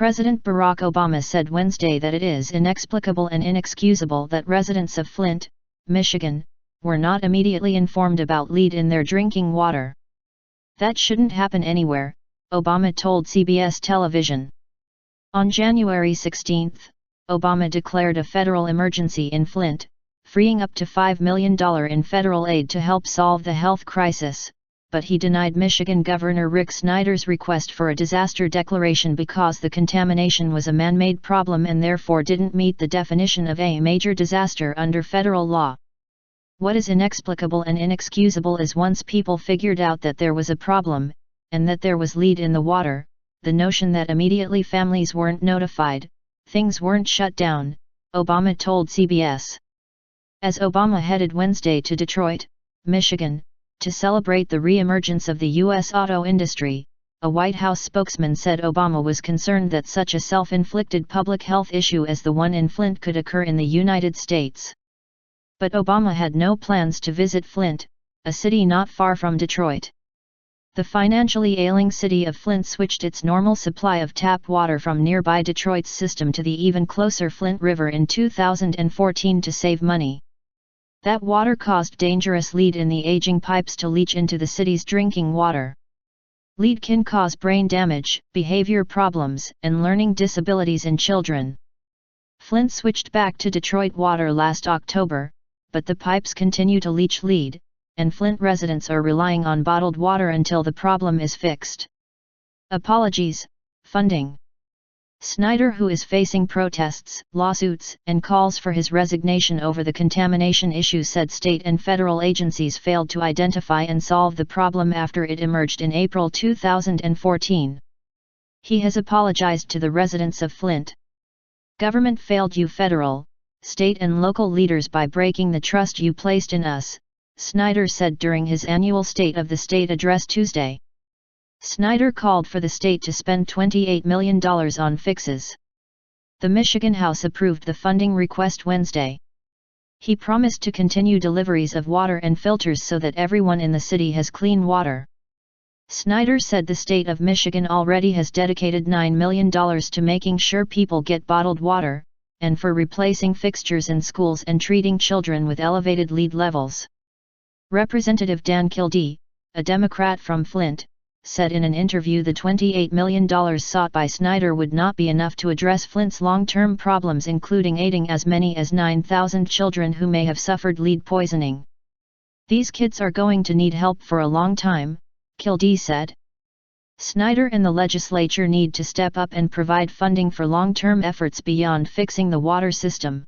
President Barack Obama said Wednesday that it is inexplicable and inexcusable that residents of Flint, Michigan, were not immediately informed about lead in their drinking water. That shouldn't happen anywhere, Obama told CBS television. On January 16, Obama declared a federal emergency in Flint, freeing up to $5 million in federal aid to help solve the health crisis, but he denied Michigan Governor Rick Snyder's request for a disaster declaration because the contamination was a man-made problem and therefore didn't meet the definition of a major disaster under federal law. What is inexplicable and inexcusable is once people figured out that there was a problem, and that there was lead in the water, the notion that immediately families weren't notified, things weren't shut down, Obama told CBS. As Obama headed Wednesday to Detroit, Michigan, to celebrate the re-emergence of the U.S. auto industry, a White House spokesman said Obama was concerned that such a self-inflicted public health issue as the one in Flint could occur in the United States. But Obama had no plans to visit Flint, a city not far from Detroit. The financially ailing city of Flint switched its normal supply of tap water from nearby Detroit's system to the even closer Flint River in 2014 to save money. That water caused dangerous lead in the aging pipes to leach into the city's drinking water. Lead can cause brain damage, behavior problems, and learning disabilities in children. Flint switched back to Detroit water last October, but the pipes continue to leach lead, and Flint residents are relying on bottled water until the problem is fixed. Apologies, funding. Snyder, who is facing protests, lawsuits, and calls for his resignation over the contamination issue, said state and federal agencies failed to identify and solve the problem after it emerged in April 2014. He has apologized to the residents of Flint. Government failed you, federal, state and local leaders, by breaking the trust you placed in us, Snyder said during his annual State of the State address Tuesday. Snyder called for the state to spend $28 million on fixes. The Michigan House approved the funding request Wednesday. He promised to continue deliveries of water and filters so that everyone in the city has clean water. Snyder said the state of Michigan already has dedicated $9 million to making sure people get bottled water, and for replacing fixtures in schools and treating children with elevated lead levels. Representative Dan Kildee, a Democrat from Flint, said in an interview the $28 million sought by Snyder would not be enough to address Flint's long-term problems, including aiding as many as 9,000 children who may have suffered lead poisoning. These kids are going to need help for a long time, Kildee said. Snyder and the legislature need to step up and provide funding for long-term efforts beyond fixing the water system.